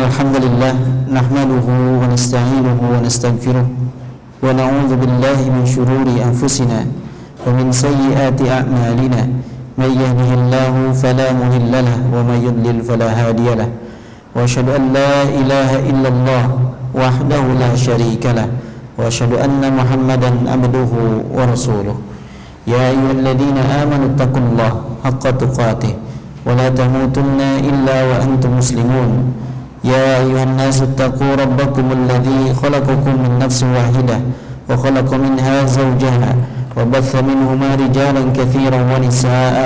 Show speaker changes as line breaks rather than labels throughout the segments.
الحمد لله نحمده ونستعينه ونستغفره ونعوذ بالله من شرور أنفسنا ومن سيئات أعمالنا من يهده الله فلا مضل له ومن يضلل فلا هادي له وأشهد أن لا إله إلا الله وحده لا شريك له وأشهد أن محمدا عبده ورسوله يا أيها الذين آمنوا اتقوا الله حق تقاته ولا تموتن إلا وأنتم مسلمون يا أيها الناس اتقوا ربكم الذي خلقكم من نفس واحدة وخلق منها زوجها وبث منهما رجالا كثيرا ونساء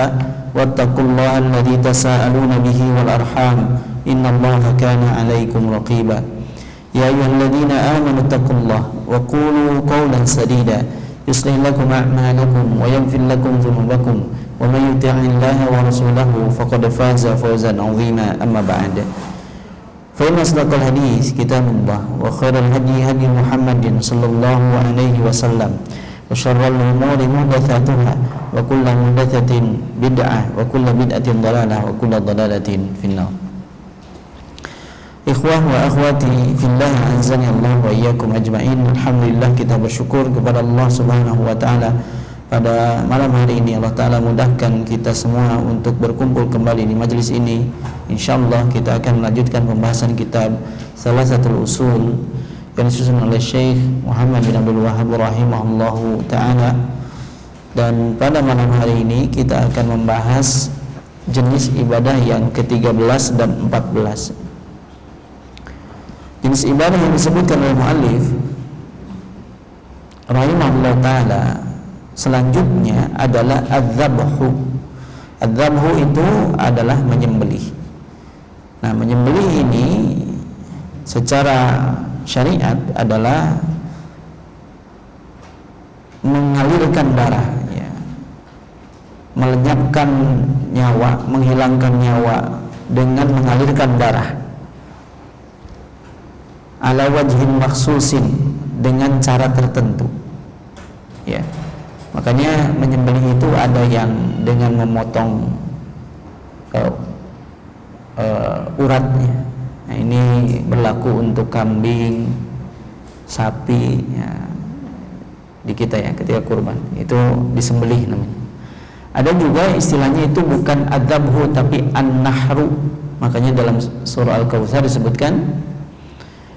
واتقوا الله الذي تساءلون به والأرحام إن الله كان عليكم رقيبا يا أيها الذين آمنوا اتقوا الله وقولوا قولا سديدا يصلح لكم أعمالكم ويغفر لكم ذنوبكم ومن يطع الله ورسوله فقد فاز فوزا عظيما أما بعد فإن أصدق الحديث كتاب الله وخير الهدي هدي محمد صلى الله عليه وسلم وشر الأمور محدثاتها وكل محدثة بدعة وكل بدعة ضلالة وكل ضلالة في النار. Ikhwah wa akhwati fillah, azani Allah wa iyyakum ajma'in. Alhamdulillah, kita bersyukur kepada Allah Subhanahu wa taala pada malam hari ini. Allah taala mudahkan kita semua untuk berkumpul kembali di majelis ini. Insyaallah kita akan melanjutkan pembahasan kitab Salasatul Usul yang disusun oleh Syekh Muhammad bin Abdul Wahhab rahimahullahu taala. Dan pada malam hari ini kita akan membahas jenis ibadah yang ke-13 dan 14. Jenis ibadah yang disebutkan oleh muallif rahimahullah taala selanjutnya adalah adzabhu. Adzabhu itu adalah menyembelih. Nah, menyembelih ini secara syariat adalah mengalirkan darah, ya, melenyapkan nyawa, menghilangkan nyawa dengan mengalirkan darah ala wajhin makhsusin, dengan cara tertentu, ya. Makanya menyembelih itu ada yang dengan memotong uratnya. Nah, ini berlaku untuk kambing, sapi, ya, di kita ya, ketika kurban itu disembelih namanya. Ada juga istilahnya itu bukan adzabhu tapi an-nahru. Makanya dalam surah Al-Kautsar disebutkan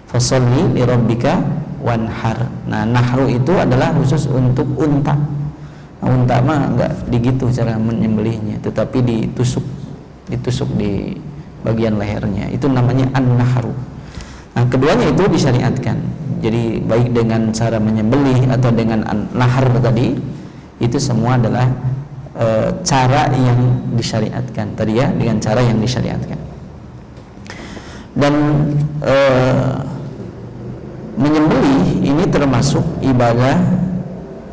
fasalli li rabbika wanhar. Nah, nahru itu adalah khusus untuk unta. Nah, unta mah enggak digitu cara menyembelihnya, tetapi ditusuk di bagian lehernya. Itu namanya an-nahru. Nah, keduanya itu disyariatkan. Jadi baik dengan cara menyembelih atau dengan an-nahr tadi, itu semua adalah cara yang disyariatkan. Tadi ya, dengan cara yang disyariatkan. Dan menyembelih ini termasuk ibadah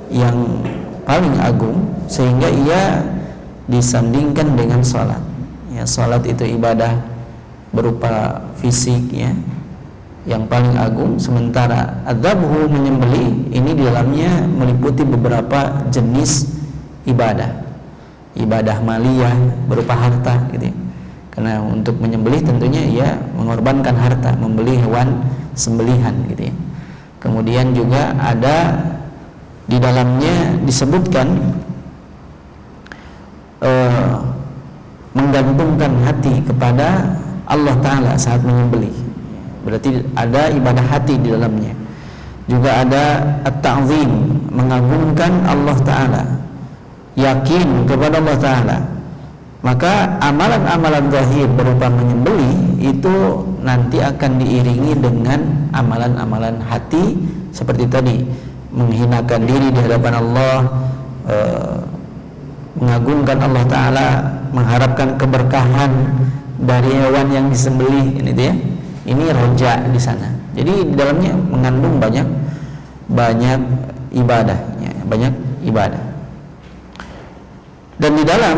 yang paling agung, sehingga ia disandingkan dengan salat. Ya, salat itu ibadah berupa fisik, ya, yang paling agung, sementara adzabhu, menyembelih, ini di dalamnya meliputi beberapa jenis ibadah. Ibadah maliyah berupa harta, gitu ya. Karena untuk menyembelih tentunya ia mengorbankan harta, membeli hewan sembelihan, gitu ya. Kemudian juga ada di dalamnya disebutkan menggantungkan hati kepada Allah Ta'ala saat menyembelih. Berarti ada ibadah hati di dalamnya. Juga ada at-ta'zim, mengagungkan Allah Ta'ala, yakin kepada Allah Ta'ala. Maka amalan-amalan zahir berupa menyembelih itu nanti akan diiringi dengan amalan-amalan hati seperti tadi, menghinakan diri di hadapan Allah, mengagungkan Allah Ta'ala, mengharapkan keberkahan dari hewan yang disembelih, ini dia. Ini roja di sana. Jadi di dalamnya mengandung banyak ibadah, ya, banyak ibadah. Dan di dalam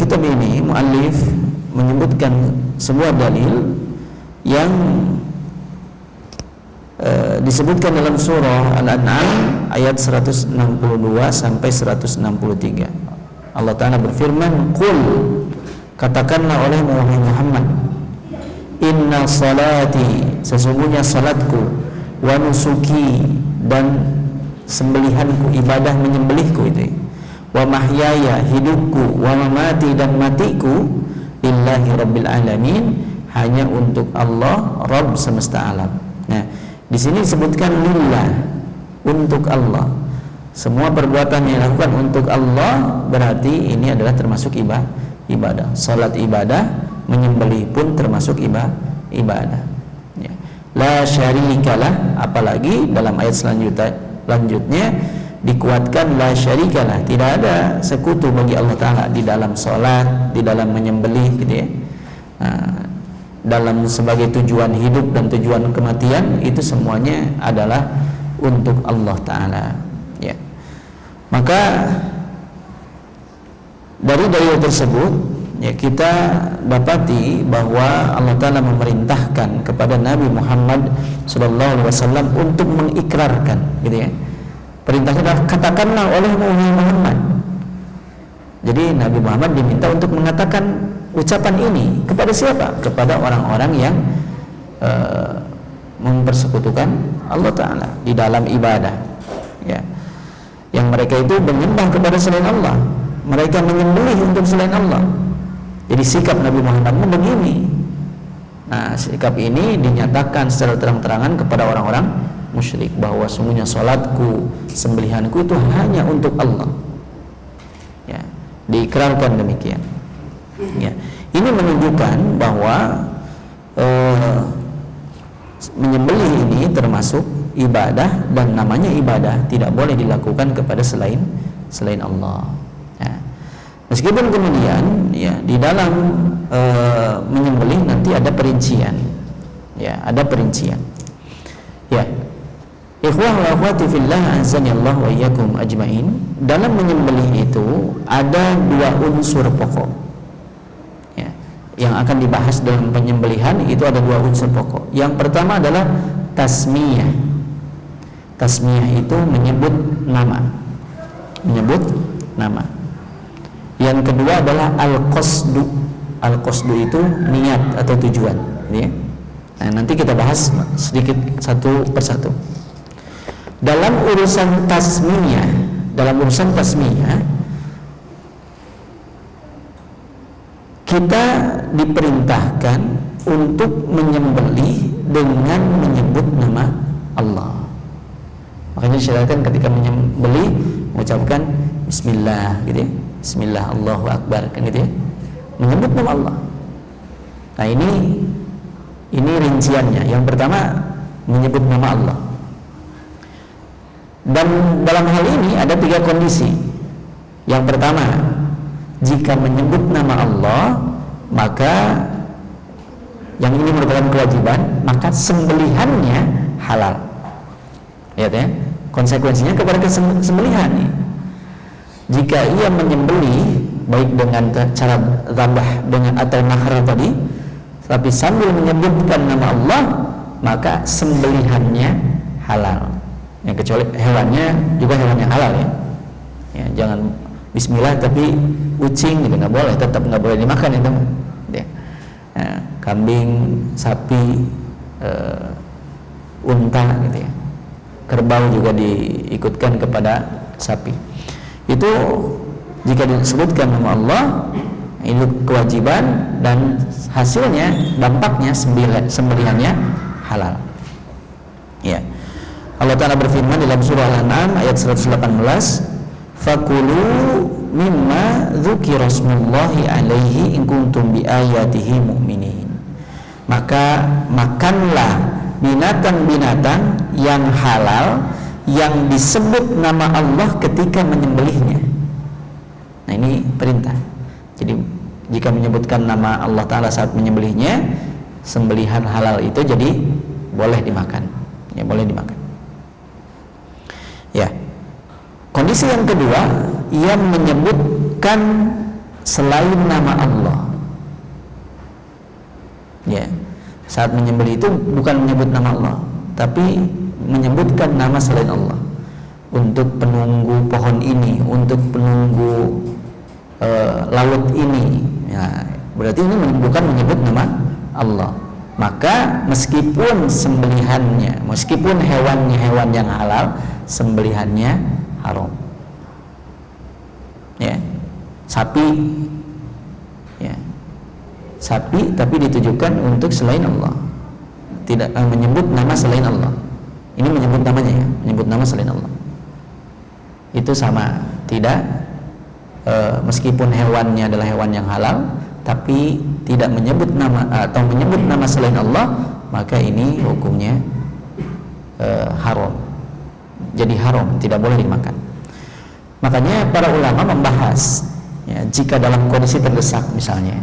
kitab ini muallif menyebutkan sebuah dalil yang disebutkan dalam surah Al-An'am ayat 162 sampai 163. Allah Ta'ala berfirman, "Qul," katakanlah oleh Muhammad, inna salati, sesungguhnya salatku, wa nusuki, dan sembelihanku, ibadah menyembelihku itu, wa mahyaya, hidupku, wa mamati, dan matiku, lillahi rabbil alamin, hanya untuk Allah Rabb semesta alam. Nah, di sini disebutkan lillah, untuk Allah. Semua perbuatan yang dilakukan untuk Allah berarti ini adalah termasuk ibadah. Salat ibadah, menyembelih pun termasuk ibadah. Ya. La syarikalah, apalagi dalam ayat selanjutnya dikuatkan la syarikalah, tidak ada sekutu bagi Allah Ta'ala di dalam salat, di dalam menyembelih gitu ya. Dalam sebagai tujuan hidup dan tujuan kematian, itu semuanya adalah untuk Allah Ta'ala ya. Maka dari dalil tersebut ya, kita dapati bahwa Allah Ta'ala memerintahkan kepada Nabi Muhammad SAW untuk mengikrarkan gitu ya. Perintahnya katakanlah oleh Muhammad. Jadi Nabi Muhammad diminta untuk mengatakan ucapan ini kepada siapa? Kepada orang-orang yang mempersekutukan Allah Ta'ala di dalam ibadah ya. Yang mereka itu menyembah kepada selain Allah, mereka menyembelih untuk selain Allah. Jadi sikap Nabi Muhammad begini. Nah, sikap ini dinyatakan secara terang-terangan kepada orang-orang musyrik bahwa sungguhnya salatku, sembelihanku itu hanya untuk Allah ya. Diikrarkan demikian ya. Ini menunjukkan bahwa menyembelih ini termasuk ibadah, dan namanya ibadah tidak boleh dilakukan kepada selain Allah ya. Meskipun kemudian ya di dalam menyembelih nanti ada perincian ya, ada perincian ya. Ikhwah wa akhwati fillah, azanillah wa iyyakum ajmain. Dalam menyembelih itu ada dua unsur pokok ya, yang akan dibahas dalam penyembelihan. Itu ada dua unsur pokok. Yang pertama adalah tasmiyah. Tasmiyah itu menyebut nama. Yang kedua adalah al-qasdu. Al-qasdu itu niat atau tujuan ya. Nah, nanti kita bahas sedikit satu persatu. Dalam urusan tasmiyah, kita diperintahkan untuk menyembelih dengan menyebut nama Allah. Makanya disyaratkan ketika menyembelih mengucapkan Bismillah gitu ya. Bismillah, Allahu Akbar kan gitu ya. Menyebut nama Allah. Nah, ini rinciannya. Yang pertama menyebut nama Allah. Dan dalam hal ini ada 3 kondisi. Yang pertama, jika menyebut nama Allah, maka yang ini merupakan kewajiban, maka sembelihannya halal. Lihat ya, konsekuensinya kepada sembelihan. Jika ia menyembelih baik dengan cara zabah dengan atau nahar tadi, tapi sambil menyebutkan nama Allah, maka sembelihannya halal. Ya, kecuali hewannya juga hewan yang halal ya. Ya, jangan Bismillah tapi kucing gitu, nggak boleh, tetap nggak boleh dimakan itu. Ya. Nah, kambing, sapi, unta gitu ya. Kerbau juga diikutkan kepada sapi. Itu jika disebutkan nama Allah, itu kewajiban dan hasilnya, dampaknya sembelihannya halal. Ya. Allah Ta'ala berfirman dalam surah Al-An'am ayat 118, fakulu mimma dzukira smullahi alaihi in kuntum bi ayatihi mu'minin. Maka makanlah binatang-binatang yang halal yang disebut nama Allah ketika menyembelihnya. Nah, ini perintah. Jadi jika menyebutkan nama Allah Ta'ala saat menyembelihnya, sembelihan halal itu jadi boleh dimakan. Ya, boleh dimakan. Ya. Kondisi yang kedua, ia menyebutkan selain nama Allah. Ya. Saat menyembelih itu bukan menyebut nama Allah, tapi menyebutkan nama selain Allah. Untuk penunggu pohon ini, untuk penunggu laut ini. Ya, berarti ini bukan menyebut nama Allah. maka meskipun sembelihannya, meskipun hewannya hewan yang halal, sembelihannya haram. Ya, sapi, ya, sapi tapi ditujukan untuk selain Allah, tidak menyebut nama selain Allah. Ini menyebut namanya, ya, menyebut nama selain Allah. Itu sama, tidak meskipun hewannya adalah hewan yang halal, tapi tidak menyebut nama atau menyebut nama selain Allah, maka ini hukumnya haram. Jadi haram, tidak boleh dimakan. Makanya para ulama membahas, ya, jika dalam kondisi terdesak, misalnya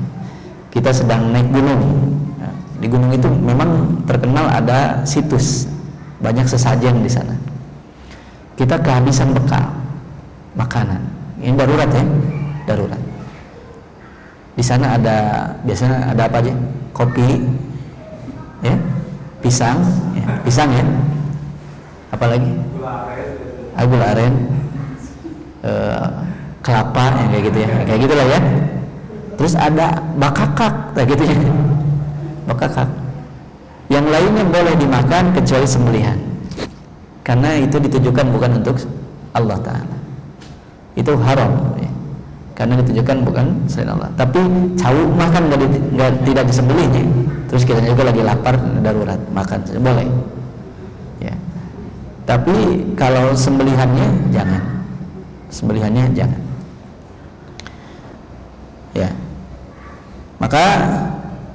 kita sedang naik gunung, ya, di gunung itu memang terkenal ada situs, banyak sesajen di sana. Kita kehabisan bekal makanan, ini darurat, ya, darurat. Di sana biasanya ada apa aja? Kopi, ya, pisang, ya, apalagi? Gula aren, kelapa, ya, kayak gitu, ya, kayak gitulah, ya. Terus ada bakakak, kayak gitu, ya, bakakak. Yang lainnya boleh dimakan kecuali sembelihan, karena itu ditujukan bukan untuk Allah Ta'ala. Itu haram, ya, karena ditujukan bukan selain Allah. Tapi cawuk makan tidak disembelihnya. Terus kita juga lagi lapar, darurat, makan boleh, ya. Tapi kalau sembelihannya jangan, sembelihannya jangan, ya. Maka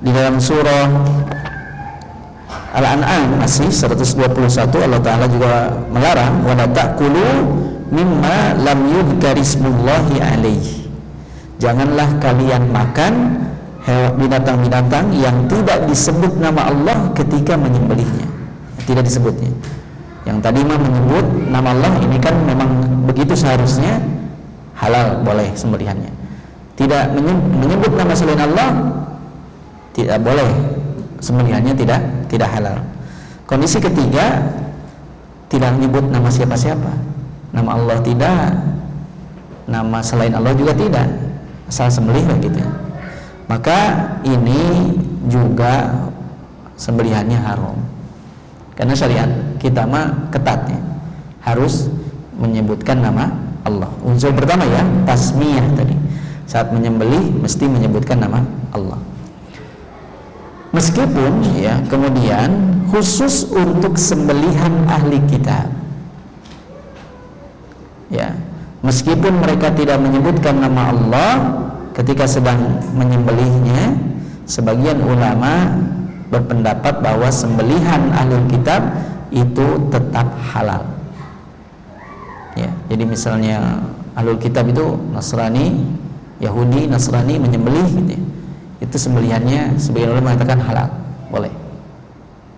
di dalam surah Al-An'am masih 121 Allah Ta'ala juga melarang wa la ta'kulu mimma lam yudhkarismullahi alaihi. Janganlah kalian makan binatang-binatang yang tidak disebut nama Allah ketika menyembelihnya. Tidak disebutnya. Yang tadi mah menyebut nama Allah, ini kan memang begitu seharusnya halal, boleh sembelihannya. Tidak menyebut nama selain Allah, tidak boleh, sembelihannya tidak halal. Kondisi ketiga, tidak menyebut nama siapa-siapa, nama Allah tidak, nama selain Allah juga tidak, asal sembelih gitu, maka ini juga sembelihannya haram. Karena syariat kita mah ketatnya, harus menyebutkan nama Allah. Unsur pertama, ya, tasmiyah tadi, saat menyembelih mesti menyebutkan nama Allah. Meskipun, ya, kemudian khusus untuk sembelihan ahli kitab, ya, meskipun mereka tidak menyebutkan nama Allah ketika sedang menyembelihnya, sebagian ulama berpendapat bahwa sembelihan ahli kitab itu tetap halal, ya. Jadi misalnya ahli kitab itu Nasrani, Yahudi, Nasrani menyembelih gitu, ya, itu sembelihannya sebagian ulama mengatakan halal, boleh,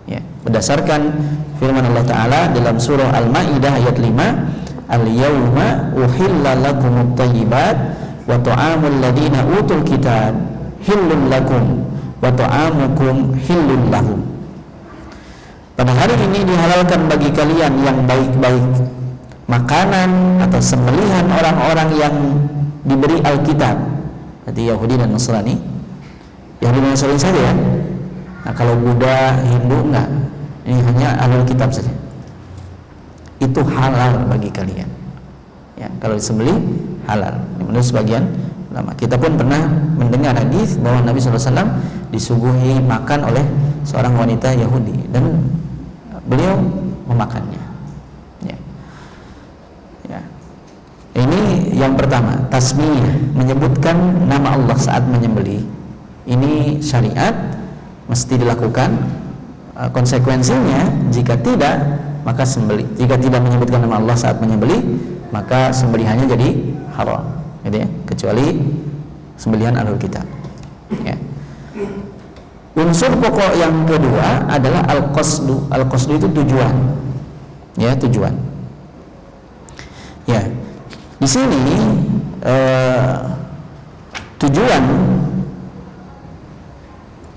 ya, berdasarkan firman Allah Ta'ala dalam surah Al-Ma'idah ayat 5, al-yawma uhilla lakumut thayyibat wa ta'amul ladina utul kitab hillul lakum wa ta'amukum hillul lahum. Pada hari ini dihalalkan bagi kalian yang baik-baik, makanan atau sembelihan orang-orang yang diberi Alkitab, berarti Yahudi dan Nasrani. Yahudi dan Nasrani saja, ya. Nah, kalau Buddha, Hindu enggak, ini hanya Alkitab saja. Itu halal bagi kalian, ya. Kalau disembelih halal, menurut sebagian ulama. Kita pun pernah mendengar hadis bahwa Nabi SAW disuguhi makan oleh seorang wanita Yahudi dan beliau memakannya, ya. Ya. Ini yang pertama, tasmiyah, menyebutkan nama Allah saat menyembelih. Ini syariat mesti dilakukan. Konsekuensinya jika tidak, maka sembelih. Jika tidak menyebutkan nama Allah saat menyembelih, maka sembelihannya jadi haram, gitu, ya, kecuali sembelihan ahlul kitab, ya. Unsur pokok yang kedua adalah al-qasdu. Al-qasdu itu tujuan, ya, tujuan. Ya, di sini tujuan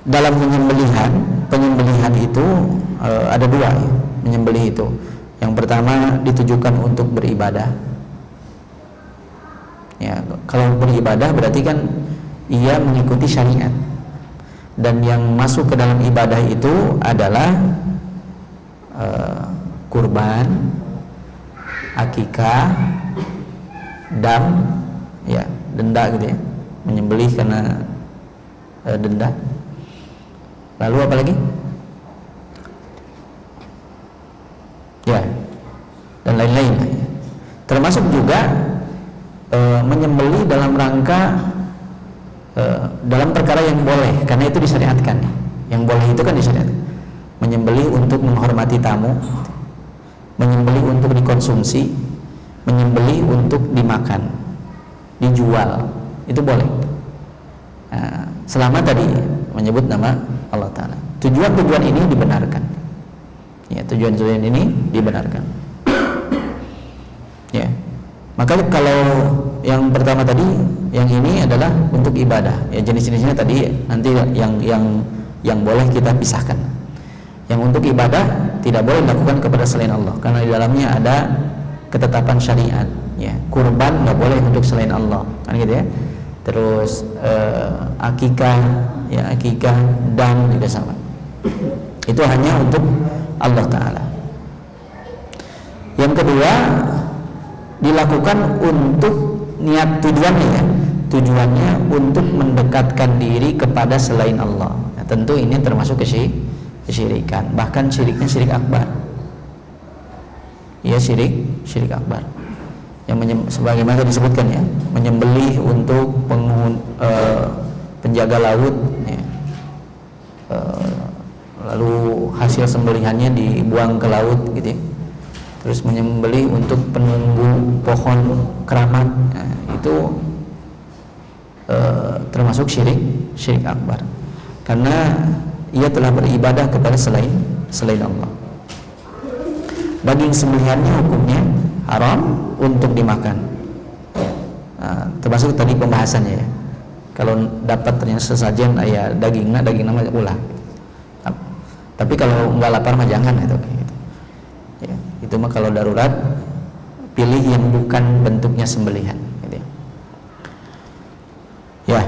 dalam penyembelihan itu ada dua, ya, menyembelih itu. Yang pertama ditujukan untuk beribadah. Ya, kalau beribadah berarti kan ia mengikuti syariat. Dan yang masuk ke dalam ibadah itu adalah kurban, akikah, dam, ya, denda gitu ya, menyembelih karena denda. Lalu apa lagi? Ya, dan lain-lain. Termasuk juga menyembelih dalam rangka dalam perkara yang boleh, karena itu disyariatkan. Yang boleh itu kan disyariatkan. Menyembelih untuk menghormati tamu, menyembelih untuk dikonsumsi, menyembelih untuk dimakan, dijual, itu boleh. Nah, selama tadi menyebut nama Allah Ta'ala. Tujuan-tujuan ini dibenarkan. Ya, tujuan-tujuan ini dibenarkan. Ya. Maka kalau yang pertama tadi, yang ini adalah untuk ibadah. Ya, jenis-jenisnya tadi nanti yang boleh kita pisahkan. Yang untuk ibadah tidak boleh dilakukan kepada selain Allah, karena di dalamnya ada ketetapan syariat. Ya, kurban nggak boleh untuk selain Allah, kan gitu ya. Terus akikah, ya akikah dan juga sama. Itu hanya untuk Allah Ta'ala. Yang kedua, dilakukan untuk niat tujuannya, ya. Tujuannya untuk mendekatkan diri kepada selain Allah. Nah, tentu ini termasuk kesyirikan, bahkan syiriknya syirik akbar. Ya, syirik akbar. Yang sebagaimana disebutkan ya, menyembelih untuk penjaga laut, ya. Lalu hasil sembelihannya dibuang ke laut gitu ya. Terus menyembelih untuk penunggu pohon keramat, nah, itu termasuk syirik akbar, karena ia telah beribadah kepada selain Allah. Daging sembelihannya hukumnya haram untuk dimakan. Nah, termasuk tadi pembahasannya ya. Kalau dapat ternyata sesajen ya daging nama ulah. Tapi kalau nggak lapar mah jangan itu. Ya, itu mah kalau darurat pilih yang bukan bentuknya sembelihan. Gitu ya. Ya.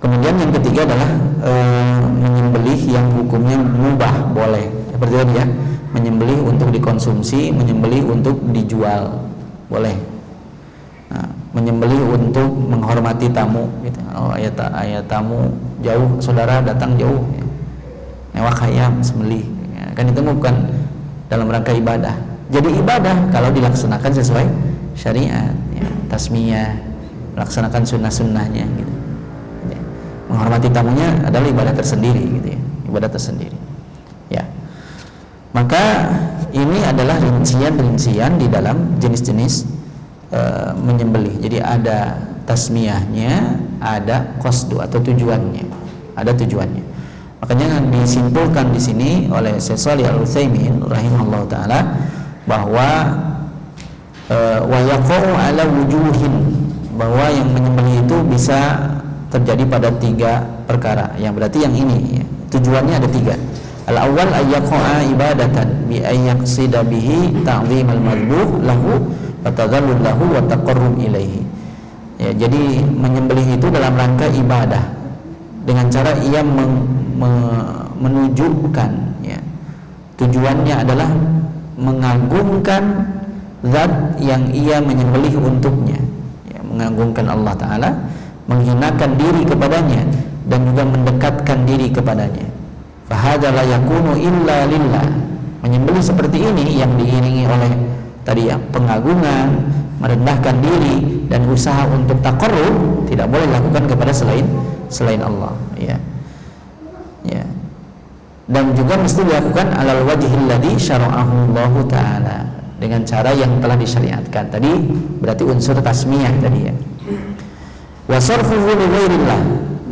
Kemudian yang ketiga adalah menyembelih yang hukumnya mubah, boleh. Seperti tadi ya, menyembelih untuk dikonsumsi, menyembelih untuk dijual, boleh. Nah, menyembelih untuk menghormati tamu, gitu. Oh, ayat tamu jauh, saudara datang jauh, ya. Newak ayam sembelih, ya. Kan itu bukan dalam rangka ibadah. Jadi ibadah kalau dilaksanakan sesuai syariat, ya. Tasmiyah, melaksanakan sunnah-sunnahnya, gitu. Ya. Menghormati tamunya adalah ibadah tersendiri, gitu ya. Ibadah tersendiri. Ya. Maka ini adalah rincian-rincian di dalam jenis-jenis menyembelih. Jadi ada tasmiyahnya, ada qasdu atau tujuannya. Ada tujuannya. Makanya disimpulkan di sini oleh Syekh Shalih Al-Utsaimin rahimahullah taala bahwa wa yaqa'u ala wujuhin, bahwa yang menyembelih itu bisa terjadi pada 3 perkara. Yang berarti yang ini ya, tujuannya ada 3. Al-awwal ayyaqa'a ibadatan bi ayyaqsida bihi ta'dhimal madbuh lahu wa tadhallul lahu wa taqarrub ilaihi. Ya, jadi menyembelih itu dalam rangka ibadah dengan cara ia menunjukkan, ya, tujuannya adalah mengagungkan zat yang ia menyembelih untuknya, ya, mengagungkan Allah Ta'ala, menghinakan diri kepadanya dan juga mendekatkan diri kepadanya. Fahadza la yakunu illa lillah. Menyembelih seperti ini yang diiringi oleh tadi ya, pengagungan, merendahkan diri dan usaha untuk taqarrub tidak boleh dilakukan kepada selain Allah, ya. Ya. Dan juga mesti dilakukan alal wajhil ladzi syara'ahu Allah Ta'ala, dengan cara yang telah disyariatkan. Tadi berarti unsur tasmiyah tadi ya. Wa sarfuhu li ghairillah,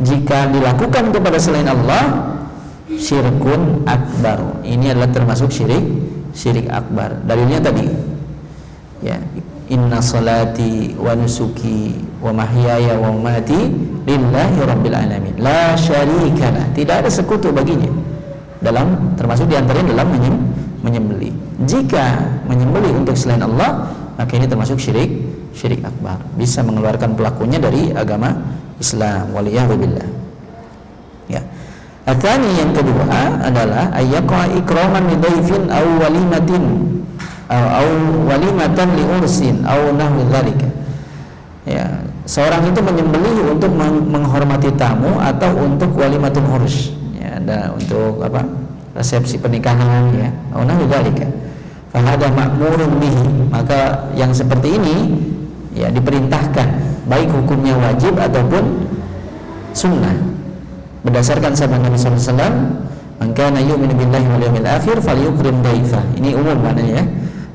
jika dilakukan kepada selain Allah, syirkun akbar. Ini adalah termasuk syirik akbar. Dalilnya tadi ya, inna salati wa nusuki wa mahyaya wa mamati lillahi rabbil alamin la syarikalah, tidak ada sekutu baginya, dalam termasuk diantaranya dalam menyembelih. Jika menyembelih untuk selain Allah, maka ini termasuk syirik akbar, bisa mengeluarkan pelakunya dari agama Islam, waliyahzubillah, Atsani, yang kedua adalah ayyaqa ikraman li dhaifin aw walimatin aw walimatan li ursin aw nahwu dzalika. Ya, seorang itu menyembelih untuk menghormati tamu atau untuk walimatun urs. Ya, ada untuk apa? Resepsi pernikahan, ya. Aw nahwu dzalika. Fa hada ma'murun bihi. Maka yang seperti ini ya diperintahkan, baik hukumnya wajib ataupun sunnah. Berdasarkan sabda Nabi SAW, "Man kana yu'minu billahi wal yawmil akhir falyukrim dhaifah." Ini umum maknanya, ya.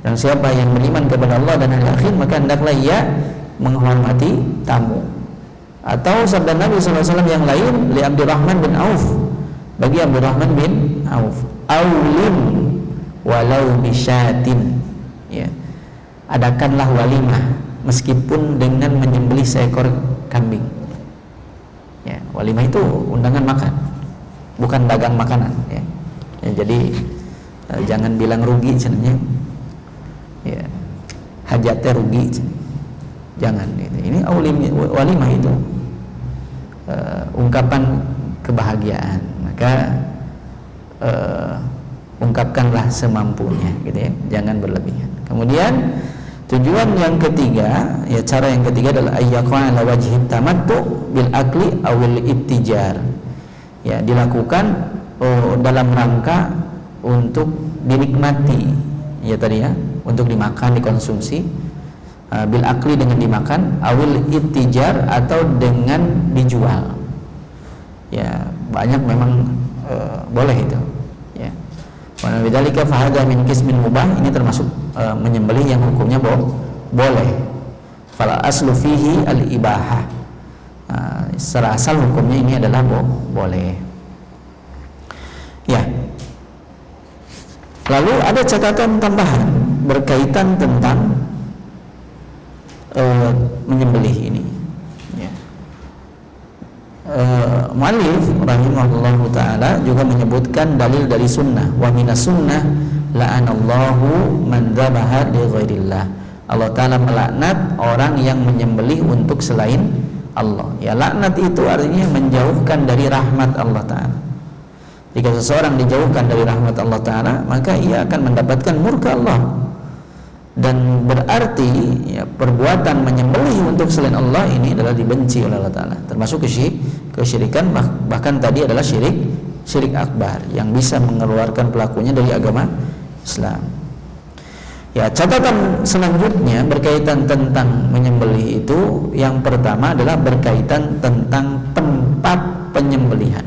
Dan siapa yang beriman kepada Allah dan hari akhir, maka hendaklah ia menghormati tamu. Atau sabda Nabi SAW yang lain, li Abdurrahman bin Auf, bagi Abdurrahman bin Auf, "Aulim walau bisyatin." Ya. Adakanlah walimah meskipun dengan menyembelih seekor kambing. Ya, walimah itu undangan makan, bukan dagang makanan, ya. Ya, jadi jangan bilang rugi sebenarnya. Ya, hajatnya rugi, jangan. Gitu. Ini walimah itu ungkapan kebahagiaan, maka ungkapkanlah semampunya, gitu ya, jangan berlebihan. Kemudian tujuan yang ketiga, ya cara yang ketiga adalah ayyaqan ala wajhi tamattu bil akli awil ibtijar. Ya, dilakukan dalam rangka untuk dinikmati, ya tadi ya, untuk dimakan, dikonsumsi, bil akli dengan dimakan, awil ibtijar atau dengan dijual. Ya, banyak memang boleh itu, ya. Wa bidzalika fa hadza min qismin mubah, ini termasuk menyembelih yang hukumnya boleh. Fal aslu fihi al ibahah. Secara asal hukumnya ini adalah boleh. Ya. Lalu ada catatan tambahan berkaitan tentang menyembelih ini. Ya. Mu'allif rahimahullahu ta'ala juga menyebutkan dalil dari sunnah. Wa minas sunnah la'anallahu man dzabaha li ghairillah. Allah Ta'ala melaknat orang yang menyembelih untuk selain Allah. Ya, laknat itu artinya menjauhkan dari rahmat Allah Ta'ala. Jika seseorang dijauhkan dari rahmat Allah Ta'ala, maka ia akan mendapatkan murka Allah. Dan berarti ya, perbuatan menyembelih untuk selain Allah ini adalah dibenci oleh Allah Ta'ala, termasuk kesyirikan, bahkan tadi adalah syirik akbar yang bisa mengeluarkan pelakunya dari agama Islam. Ya, catatan selanjutnya berkaitan tentang menyembelih itu, yang pertama adalah berkaitan tentang tempat penyembelihan.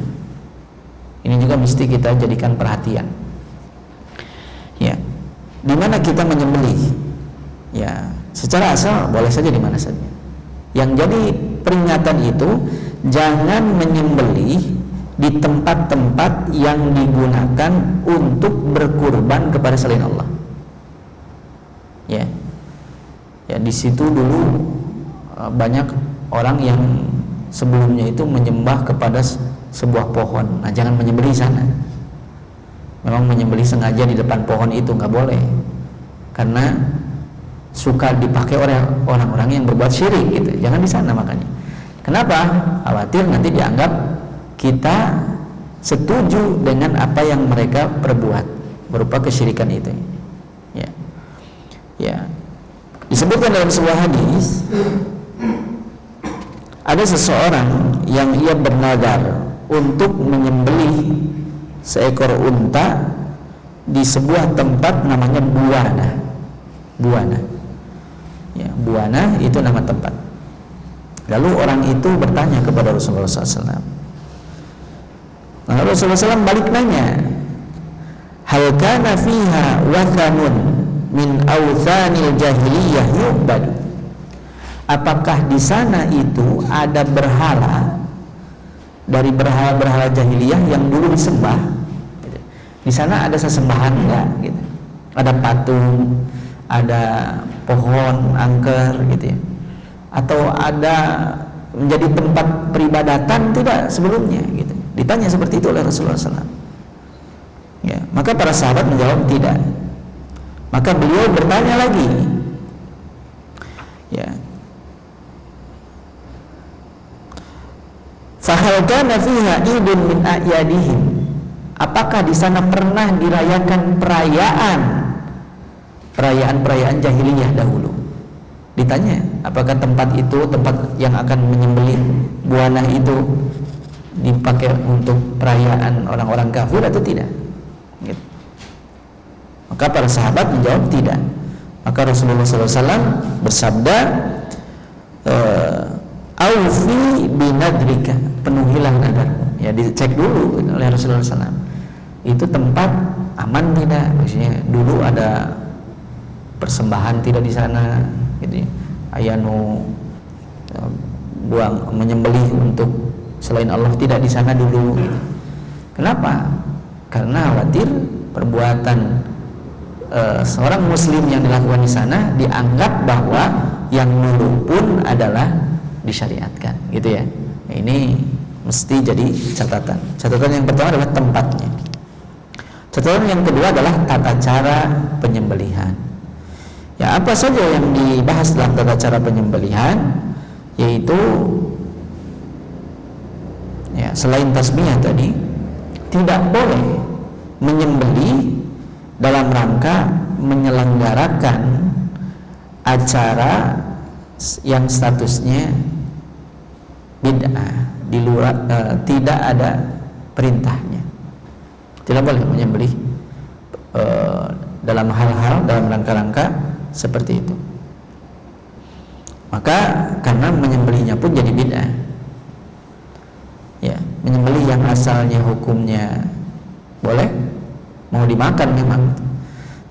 Ini juga mesti kita jadikan perhatian. Ya, di mana kita menyembelih? Ya, secara asal boleh saja di mana saja. Yang jadi peringatan itu, jangan menyembelih di tempat-tempat yang digunakan untuk berkurban kepada selain Allah. Ya, ya di situ dulu banyak orang yang sebelumnya itu menyembah kepada sebuah pohon. Nah, jangan menyembelih sana. Memang menyembelih sengaja di depan pohon itu nggak boleh, karena suka dipakai oleh orang-orang yang berbuat syirik gitu. Jangan di sana makanya. Kenapa? Khawatir nanti dianggap kita setuju dengan apa yang mereka perbuat berupa kesyirikan itu. Ya. Ya. Disebutkan dalam sebuah hadis, ada seseorang yang ia bernadar untuk menyembelih seekor unta di sebuah tempat namanya Buana. Ya, Buana itu nama tempat. Lalu orang itu bertanya kepada Rasulullah SAW. Nah, Rasulullah SAW balik nanya, hal kana fiha wathanun min awthanil jahiliyah yu'badu. Apakah di sana itu ada berhala dari berhala-berhala jahiliyah yang dulu disembah? Di sana ada sesembahan enggak? Gitu. Ada patung, ada pohon angker, gitu ya. Atau ada menjadi tempat peribadatan tidak sebelumnya? Gitu. Ditanya seperti itu oleh Rasulullah SAW. Ya, maka para sahabat menjawab tidak. Maka beliau bertanya lagi, ya, Fahal kana fiha idun min a'yadihim, apakah di sana pernah dirayakan perayaan jahiliyah dahulu? Ditanya, apakah tempat itu, tempat yang akan menyembelih buana itu dipakai untuk perayaan orang-orang kafir atau tidak? Gitu. Maka para sahabat menjawab tidak. Maka Rasulullah SAW bersabda, aufi binadrika, penuhilah nadarmu. Ya, dicek dulu oleh Rasulullah SAW. Itu tempat aman tidak? Maksudnya dulu ada persembahan tidak di sana, gitu ya. Ayanu buang menyembelih untuk selain Allah tidak di sana dulu. Gitu. Kenapa? Karena khawatir perbuatan seorang muslim yang dilakukan di sana dianggap bahwa yang dulu pun adalah disyariatkan, gitu ya. Nah, ini mesti jadi catatan. Catatan yang pertama adalah tempatnya. Catatan yang kedua adalah tata cara penyembelihan. Ya, apa saja yang dibahas dalam tata cara penyembelihan, yaitu ya, selain tasbih tadi, tidak boleh menyembelih dalam rangka menyelenggarakan acara yang statusnya bid'ah, di luar tidak ada perintahnya. Tidak boleh menyembelih dalam hal-hal, dalam rangka-rangka seperti itu. Maka karena menyembelihnya pun jadi bid'ah. Ya, menyembelih yang asalnya hukumnya boleh, mau dimakan memang,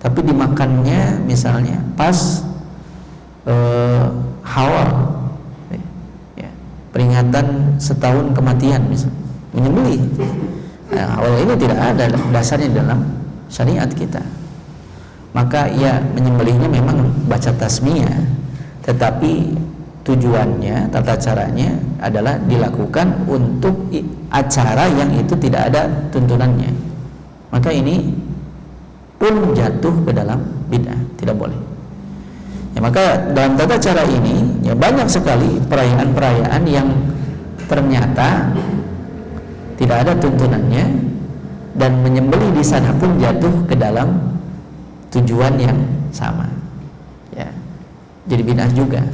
tapi dimakannya misalnya pas Hawal, ya, peringatan setahun kematian misalnya, menyembelih. Nah, Hawal ini tidak ada dasarnya dalam syariat kita. Maka ya menyembelihnya memang baca tasmiyah, tetapi tujuannya, tata caranya adalah dilakukan untuk acara yang itu tidak ada tuntunannya. Maka ini pun jatuh ke dalam bid'ah, tidak boleh. Ya, maka dalam tata cara ini ya banyak sekali perayaan-perayaan yang ternyata tidak ada tuntunannya, dan menyembelih di sana pun jatuh ke dalam tujuan yang sama. Ya, jadi bid'ah juga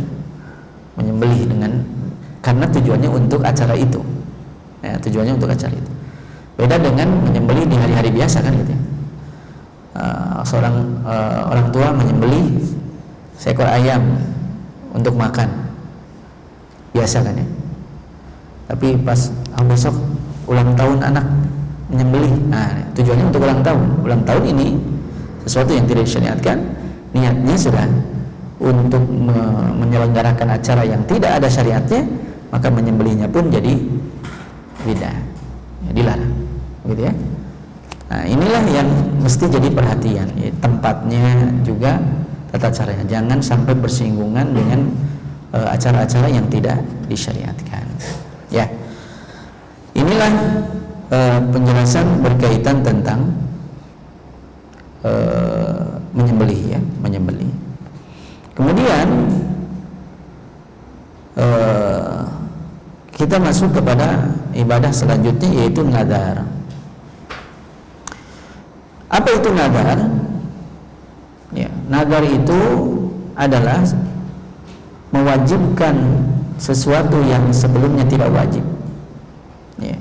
menyembelih dengan karena tujuannya untuk acara itu. Ya, tujuannya untuk acara itu. Beda dengan menyembelih di hari-hari biasa kan gitu ya. Seorang orang tua menyembelih seekor ayam untuk makan, biasa kan ya. Tapi pas besok ulang tahun anak menyembelih, nah tujuannya untuk ulang tahun. Ulang tahun ini sesuatu yang tidak disyariatkan, niatnya sudah untuk menyelenggarakan acara yang tidak ada syariatnya, maka menyembelihnya pun jadi bid'ah, ya, dilarang, gitu ya. Nah, inilah yang mesti jadi perhatian, ya, tempatnya juga tata caranya, jangan sampai bersinggungan dengan acara-acara yang tidak disyariatkan. Ya, inilah penjelasan berkaitan tentang menyembelih, ya, menyembelih. Kemudian kita masuk kepada ibadah selanjutnya, yaitu nadar. Apa itu nadar? Ya, nadar itu adalah mewajibkan sesuatu yang sebelumnya tidak wajib. Ya.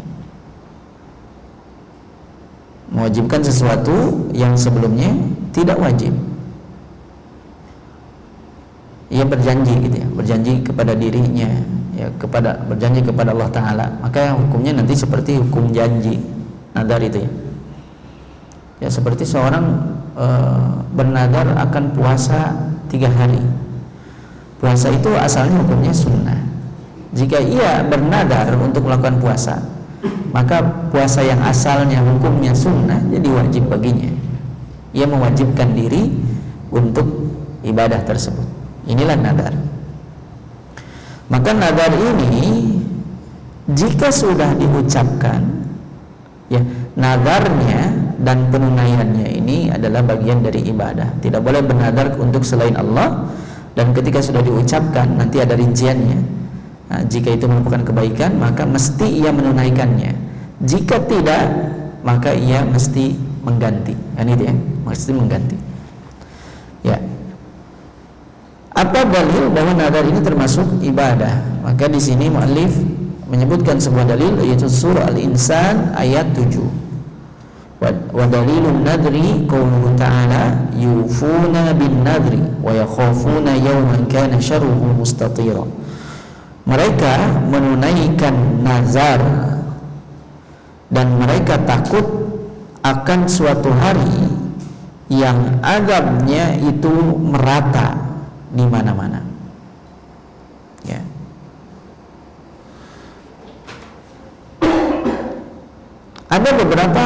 Mewajibkan sesuatu yang sebelumnya tidak wajib. Ia berjanji, gitu ya, berjanji kepada dirinya, ya, berjanji kepada Allah Ta'ala. Maka hukumnya nanti seperti hukum janji nadar itu, ya. Ya, seperti seorang bernadar akan puasa 3 hari. Puasa itu asalnya hukumnya sunnah. Jika ia bernadar untuk melakukan puasa, maka puasa yang asalnya hukumnya sunnah jadi wajib baginya. Ia mewajibkan diri untuk ibadah tersebut. Inilah nadar. Maka nadar ini jika sudah diucapkan, ya, nadarnya dan penunaiannya ini adalah bagian dari ibadah. Tidak boleh bernadar untuk selain Allah, dan ketika sudah diucapkan nanti ada rinciannya. Nah, jika itu merupakan kebaikan, maka mesti ia menunaikannya. Jika tidak, maka ia mesti mengganti. Kan itu ya, mesti mengganti. Ya. Apa dalil bahwa nadar ini termasuk ibadah? Maka di sini muallif menyebutkan sebuah dalil, yaitu surah Al-Insan ayat 7. Wa dalilun nadri qauluhu ta'ala yufuna bin nadri wa yakhafuna yawman kana syarruhu mustatira. Mereka menunaikan nazar dan mereka takut akan suatu hari yang azabnya itu merata di mana-mana. Ya. Ada beberapa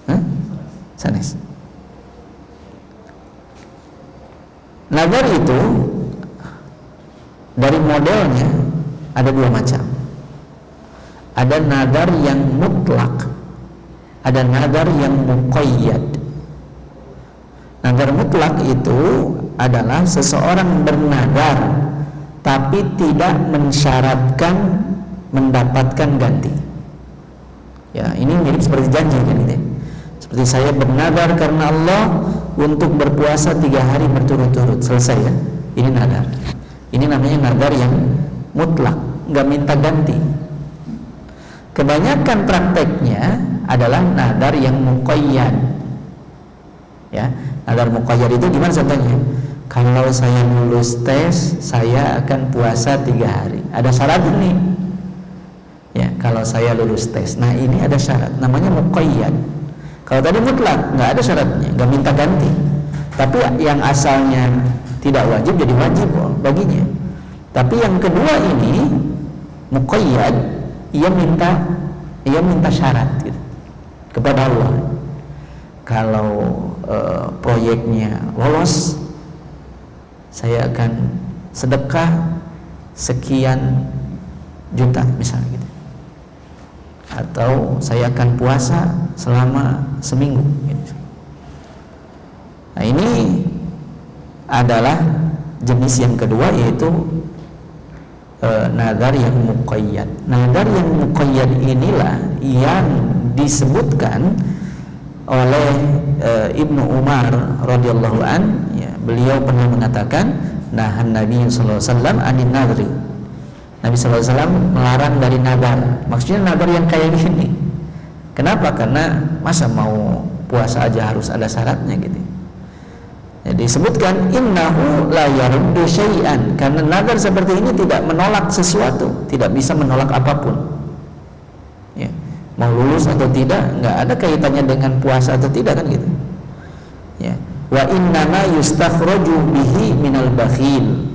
kan? Sanes. Nazar itu dari modelnya ada dua macam. Ada nazar yang mutlak, ada nazar yang muqayyad. Nazar mutlak itu adalah seseorang bernazar tapi tidak mensyaratkan mendapatkan ganti. Ya, ini mirip seperti janji kan gitu. Seperti saya bernazar karena Allah untuk berpuasa 3 hari berturut-turut, selesai ya. Ini nazar. Ini namanya nazar yang mutlak, nggak minta ganti. Kebanyakan prakteknya adalah nazar yang muqayyad. Ya, nazar muqayyad itu gimana contohnya? Kalau saya lulus tes, saya akan puasa 3 hari. Ada syarat nih. Ya, kalau saya lulus tes. Nah, ini ada syarat, namanya muqayyad. Kalau tadi mutlak, nggak ada syaratnya, nggak minta ganti. Tapi yang asalnya tidak wajib jadi wajib baginya. Tapi yang kedua ini muqayyad, ia minta syarat gitu, kepada Allah. Kalau proyeknya lolos, saya akan sedekah sekian juta misalnya gitu. Atau saya akan puasa selama seminggu gitu. Nah, ini adalah jenis yang kedua, yaitu nazar yang muqayyad. Nazar yang muqayyad inilah yang disebutkan oleh Ibnu Umar radhiyallahu an, ya, beliau pernah mengatakan nahan Nabi sallallahu alaihi wasallam anin nadri. Nabi sallallahu alaihi wasallam melarang dari nazar. Maksudnya nazar yang kayak gini. Kenapa? Karena masa mau puasa aja harus ada syaratnya gitu. Jadi disebutkan innahu la yaruddu syai'an, karena nazar seperti ini tidak menolak sesuatu, tidak bisa menolak apapun. Ya, mau lulus atau tidak nggak ada kaitannya dengan puasa atau tidak kan gitu. Ya, wa innama yustakhraju bihi minal bakhil.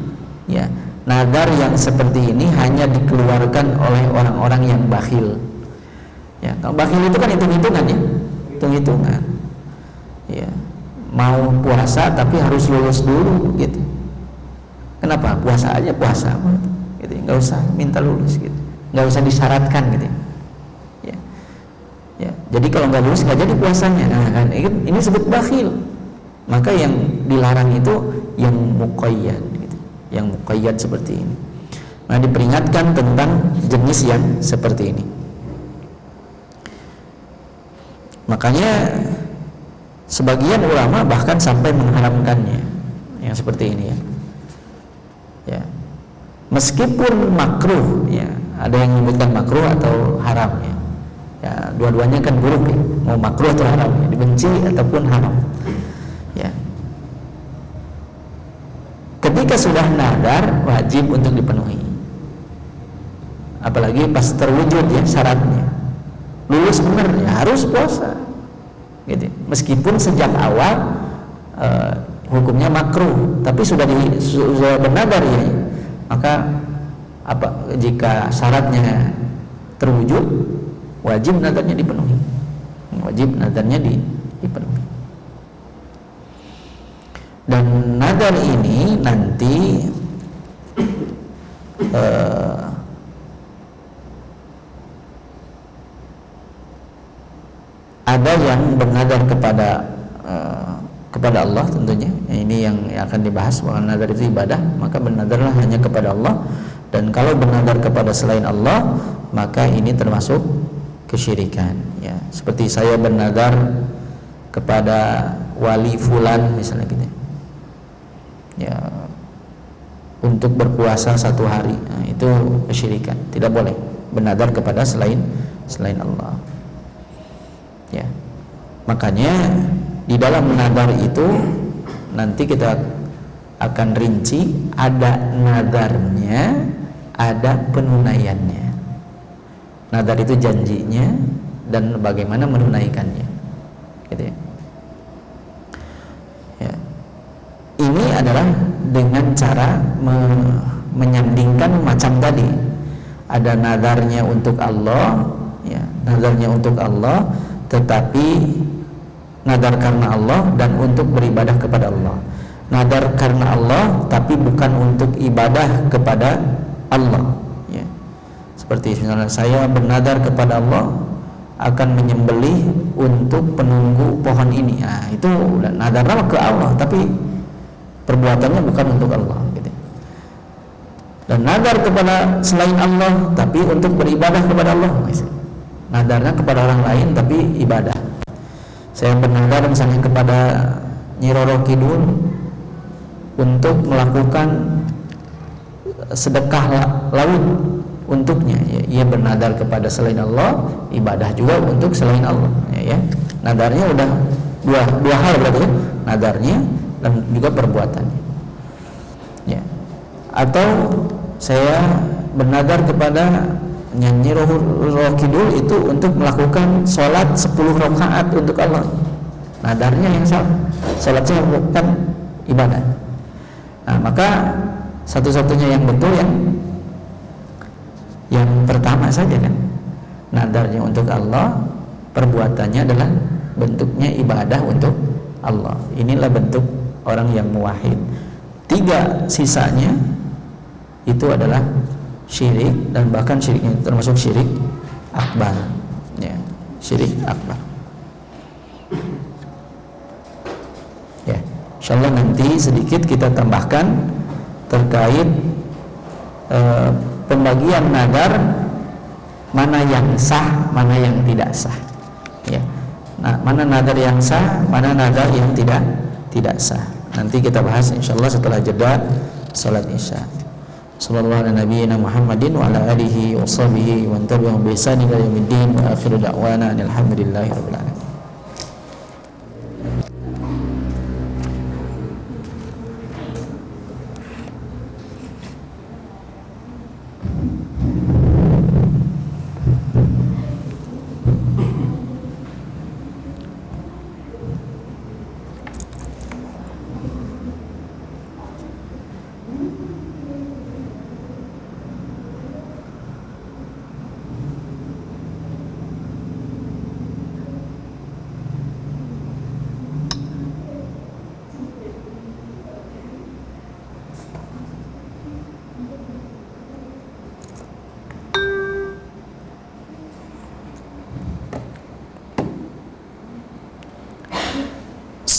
Ya, nazar yang seperti ini hanya dikeluarkan oleh orang-orang yang bakhil. Ya, kalau bakhil itu kan hitung-hitungan ya, hitung-hitungan. Ya, mau puasa tapi harus lulus dulu gitu. Kenapa? Puasa aja puasa, gitu. Nggak usah minta lulus gitu, nggak usah disyaratkan gitu. Ya, ya. Jadi kalau nggak lulus nggak jadi puasanya. Nah, kan ini sebut bakhil. Maka yang dilarang itu yang muqayyad gitu. Yang muqayyad seperti ini. Nah, diperingatkan tentang jenis yang seperti ini. Makanya sebagian ulama bahkan sampai mengharamkannya yang seperti ini ya. Ya. Meskipun makruh ya, ada yang menyebutkan makruh atau haram ya. Ya, dua-duanya kan buruk ya. Mau makruh atau haram, ya. Dibenci ataupun haram. Ya. Ketika sudah nadar wajib untuk dipenuhi. Apalagi pas terwujud ya syaratnya. Lulus benar ya harus puasa. Gitu. Meskipun sejak awal hukumnya makruh, tapi sudah bernadar ya, maka apa jika syaratnya terwujud wajib nadarnya dipenuhi, wajib nadarnya dipenuhi. Dan nadar ini nanti ada yang bernadar kepada kepada Allah tentunya. Ini yang akan dibahas, bahwa nadar itu ibadah, maka bernadarlah hanya kepada Allah. Dan kalau bernadar kepada selain Allah, maka ini termasuk kesyirikan, ya. Seperti saya bernadar kepada wali fulan misalnya gitu, ya, untuk berpuasa 1 hari, nah, itu kesyirikan. Tidak boleh bernadar kepada selain Allah, ya. Makanya di dalam nadar itu nanti kita akan rinci, ada nadarnya, ada penunaiannya. Nadar itu janjinya dan bagaimana menunaikannya, gitu ya. Ya. Ini adalah dengan cara menyandingkan macam tadi. Ada nadarnya untuk Allah, ya, nadarnya untuk Allah, tetapi nadar karena Allah dan untuk beribadah kepada Allah. Nadar karena Allah tapi bukan untuk ibadah kepada Allah, ya. Seperti misalnya saya bernadar kepada Allah akan menyembelih untuk penunggu pohon ini. Nah, itu nadarnya ke Allah tapi perbuatannya bukan untuk Allah, gitu. Dan nadar kepada selain Allah tapi untuk beribadah kepada Allah. Nadarnya kepada orang lain tapi ibadah. Saya bernadar misalnya kepada Nyi Roro Kidul untuk melakukan sedekah laut untuknya, ya. Ia bernadar kepada selain Allah, ibadah juga untuk selain Allah, ya. Nadarnya udah dua hal berarti, ya. Nadarnya dan juga perbuatannya, ya. Atau saya bernadar kepada Nyi Roro Kidul itu untuk melakukan sholat 10 rakaat untuk Allah. Nadarnya yang salah, sholatnya bukan ibadah. Nah, maka satu-satunya yang betul yang pertama saja kan, nadarnya untuk Allah, perbuatannya adalah bentuknya ibadah untuk Allah. Inilah bentuk orang yang muwahhid. 3 sisanya itu adalah syirik, dan bahkan syiriknya termasuk syirik akbar, ya, syirik akbar, ya. Insyaallah nanti sedikit kita tambahkan terkait pembagian nadar, mana yang sah, mana yang tidak sah, ya. Nah, mana nadar yang sah, mana nadar yang tidak sah. Nanti kita bahas insyaallah setelah jeda salat Isya. Sallallahu ala nabiyyina Muhammadin wa ala alihi wa sahbihi wa tabi'ahum bi ihsan ila yaumiddin wa akhiru da'wana alhamdulillahi rabbil alamin.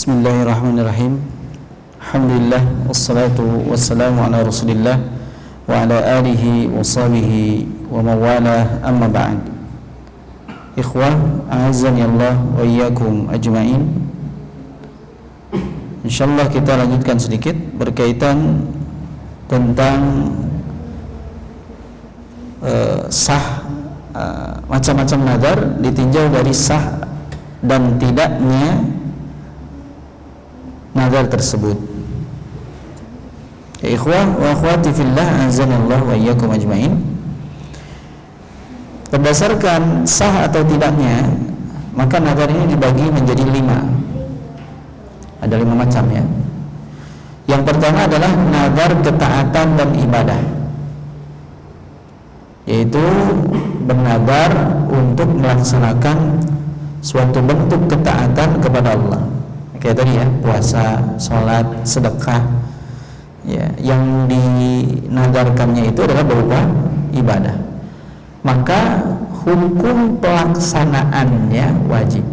Bismillahirrahmanirrahim. Alhamdulillah wassalatu wassalamu ala Rasulillah wa ala alihi wa sahbihi wa mawala, amma ba'd. Ikhwah, a'azzani Allah wa iyyakum ajma'in. Insyaallah kita lanjutkan sedikit berkaitan tentang sah, macam-macam nadar, ditinjau dari sah dan tidaknya nadar tersebut. Ya ikhwah wa akhwati fillah, azanallahu wa iyyakum ajmain. Berdasarkan sah atau tidaknya, maka nadar ini dibagi menjadi 5. Ada 5 macam, ya. Yang pertama adalah nadar ketaatan dan ibadah, yaitu bernadar untuk melaksanakan suatu bentuk ketaatan kepada Allah. Kayak tadi, ya, puasa, sholat, sedekah, ya, yang dinadarkannya itu adalah berupa ibadah. Maka hukum pelaksanaannya wajib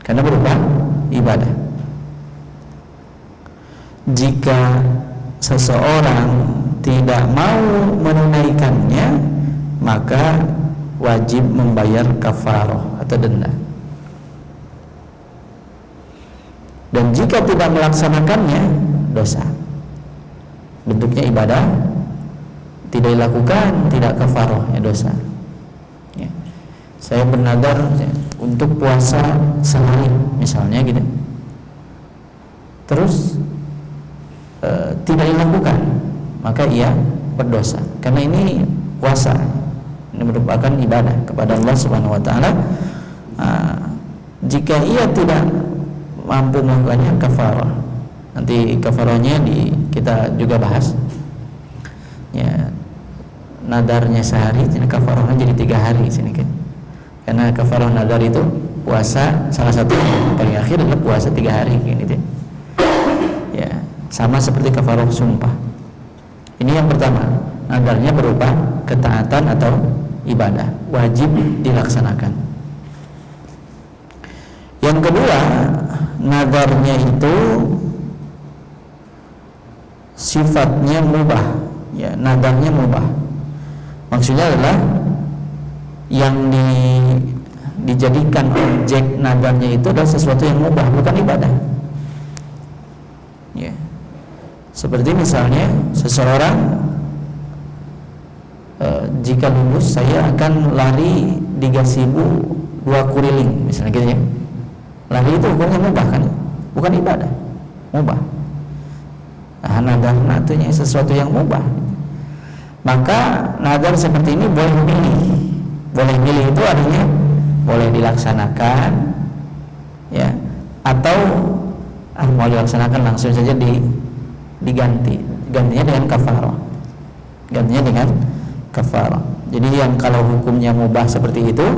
karena berupa ibadah. jika seseorang tidak mau menunaikannya, maka wajib membayar kafarah atau denda. Dan jika tidak melaksanakannya, dosa. Bentuknya ibadah, tidak dilakukan, tidak kafarah, ya dosa. Ya. Saya bernadar untuk puasa sehari, misalnya gitu. Terus tidak dilakukan, maka ia berdosa. Karena ini puasa, ini merupakan ibadah kepada Allah Subhanahu wa taala. Jika ia tidak mampu melakukannya, kafarah. Nanti kafarahnya kita juga bahas. Ya, nadarnya sehari, jadi kafarahnya jadi 3 hari sini kan. Karena kafarah nadar itu puasa, salah satu yang paling akhir adalah puasa 3 hari gitu. Ya, sama seperti kafarah sumpah. Ini yang pertama, nadarnya berupa ketaatan atau ibadah, wajib dilaksanakan. Yang kedua, nadarnya itu sifatnya mubah, ya, nadarnya mubah. Maksudnya adalah yang dijadikan objek nadarnya itu adalah sesuatu yang mubah, bukan ibadah. Ya. Seperti misalnya seseorang jika lulus saya akan lari 3 gazebo 2 kuriling misalnya gitu ya. Lari itu hukumnya mubah kan? Bukan ibadah, mubah. Nah, nadar natunya sesuatu yang mubah. Maka nadar seperti ini boleh milih. Boleh milih itu artinya boleh dilaksanakan, ya, atau mau dilaksanakan langsung saja gantinya dengan kafarah. Gantinya dengan kafarah. Jadi yang kalau hukumnya mubah seperti itu,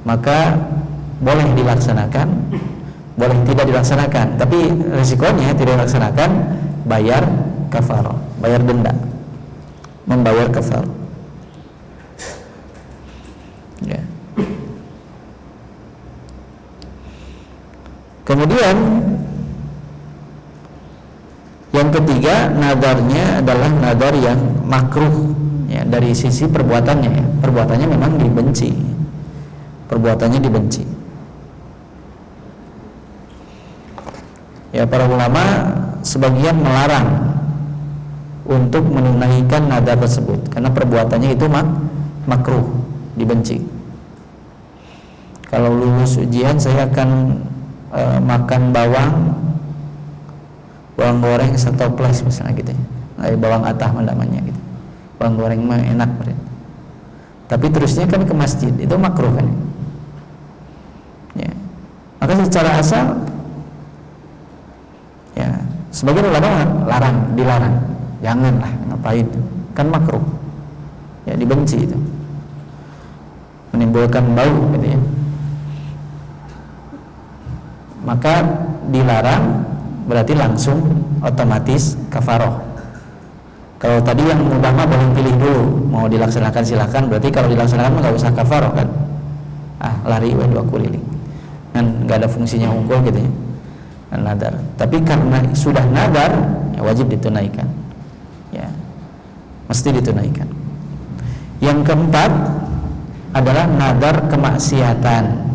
maka boleh dilaksanakan, boleh tidak dilaksanakan. Tapi risikonya tidak dilaksanakan, bayar kafarah, bayar denda, membayar kafarah. Ya. Kemudian yang ketiga, nadarnya adalah nadar yang makruh, ya, dari sisi perbuatannya, ya. Perbuatannya memang dibenci, perbuatannya dibenci. Ya, para ulama sebagian melarang untuk menunaikan nadar tersebut karena perbuatannya itu makruh, dibenci. Kalau lulus ujian saya akan makan bawang goreng 1 toples misalnya gitu ya. Bawang atah namanya gitu. Bawang goreng mah enak berarti. Tapi terusnya kan ke masjid, itu makruh kan. Ya. Maka secara asal ya, sebagian ulama dilarang. Janganlah, ngapain? Kan makruh. Ya, dibenci itu. Menimbulkan bau gitu ya. Maka dilarang berarti langsung otomatis kafaroh. Kalau tadi yang mubah mah boleh pilih dulu, mau dilaksanakan silakan. Berarti kalau dilaksanakan nggak usah kafaroh kan? Lari 2 kuriling, kan nggak ada fungsinya unggul gitu ya. Nadar. Tapi karena sudah nadar, ya wajib ditunaikan. Ya, mesti ditunaikan. Yang keempat adalah nadar kemaksiatan.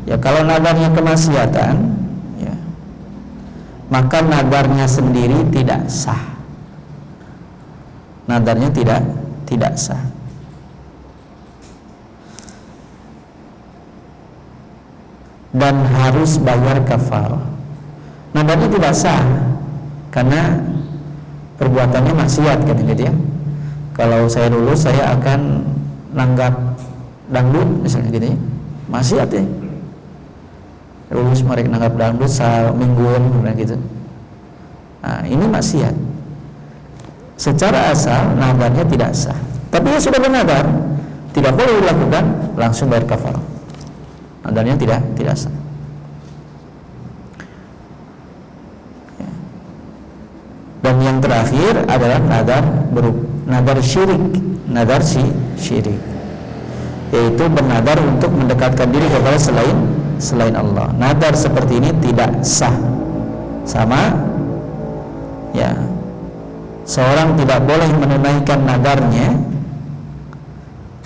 Ya, kalau nadarnya kemaksiatan, ya, maka nadarnya sendiri tidak sah. Nadarnya tidak sah. Dan harus bayar kafarah. Nadarnya tidak sah karena perbuatannya maksiat kan gitu ya. Kalau saya lulus saya akan nanggap dangdut misalnya gitu ya. Maksiat ya. Lulus mereka nanggap dangdut semingguan gitu. Nah, ini maksiat. Secara asal nadarnya tidak sah. Tapi ya sudah bernadar, tidak boleh dilakukan, langsung bayar kafarah. Nadarnya tidak sah. Ya. Dan yang terakhir adalah nadar syirik, syirik, yaitu bernadar untuk mendekatkan diri kepada selain Allah. Nadar seperti ini tidak sah, sama ya. Seorang tidak boleh menunaikan nadarnya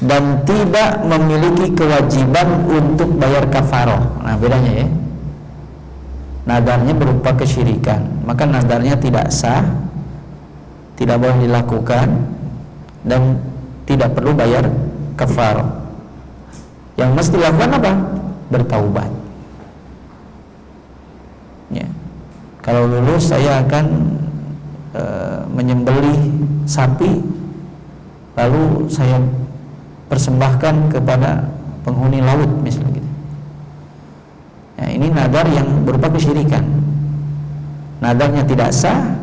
dan tidak memiliki kewajiban untuk bayar kafaroh. Nah, bedanya ya. Nadarnya berupa kesyirikan, maka nadarnya tidak sah, tidak boleh dilakukan, dan tidak perlu bayar kafaroh. Yang mesti dilakukan apa? Bertaubat. Ya. Kalau lulus saya akan menyembelih sapi, lalu saya persembahkan kepada penghuni laut misalnya gitu. Ya, ini nadar yang berupa kesyirikan. Nadarnya tidak sah,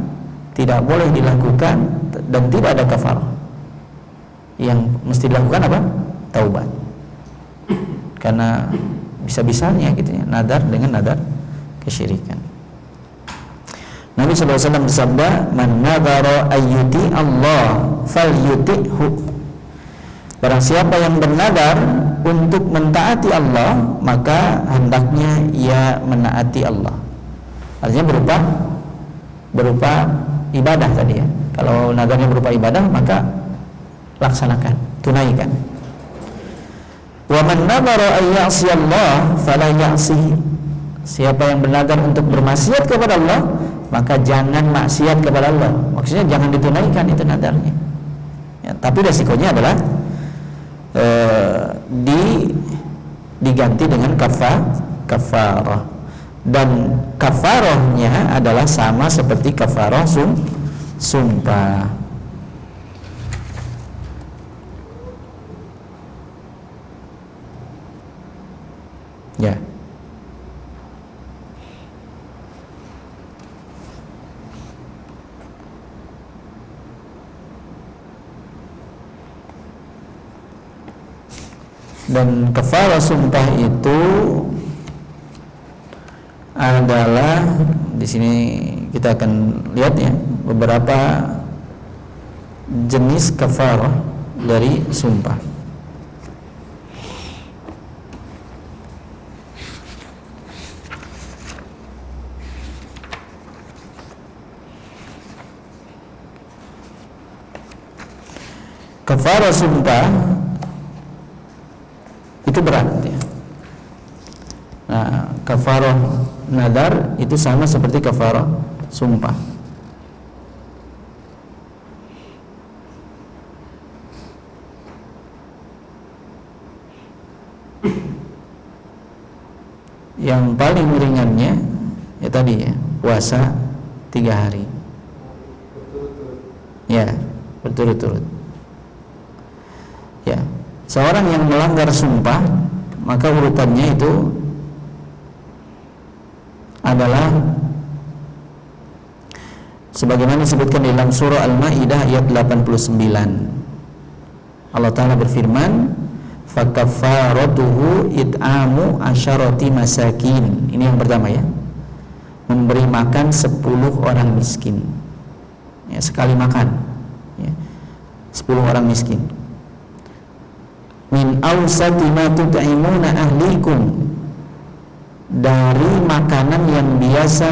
tidak boleh dilakukan, dan tidak ada kafarah. Yang mesti dilakukan apa? Taubat. Karena bisa-bisanya gitu ya, nadar dengan nadar kesyirikan. Nabi SAW bersabda, "Man nadhara ayyuti Allah falyuti'hu." Barang siapa yang bernadar untuk mentaati Allah, maka hendaknya ia menaati Allah. Artinya berupa ibadah tadi ya. Kalau nadarnya berupa ibadah, maka laksanakan, tunaikan. Wa man nadhara ay ya'si Allah fala ya'sihi. Siapa yang bernadar untuk bermaksiat kepada Allah, maka jangan maksiat kepada Allah. Maksudnya jangan ditunaikan itu nadarnya. Ya, tapi resikonya adalah diganti dengan kafarah, dan kafarahnya adalah sama seperti kafarah sumpah. Ya. Dan kafarah sumpah itu adalah, di sini kita akan lihat ya beberapa jenis kafarah dari sumpah. Kafarah sumpah itu berat ya. Nah, kafarah nadar itu sama seperti kafarah sumpah. Yang paling ringannya ya tadi ya, puasa 3 hari. Ya, berturut-turut. Ya. Seorang yang melanggar sumpah, maka urutannya itu adalah sebagaimana disebutkan dalam surah Al-Maidah ayat 89. Allah Ta'ala berfirman, "Fakaffaratuhu it'amu asyarati masakin." Ini yang pertama ya. Memberi makan 10 orang miskin. Ya, sekali makan. Ya. 10 orang miskin. Min awsati ma tut'imuna ahlikum, dari makanan yang biasa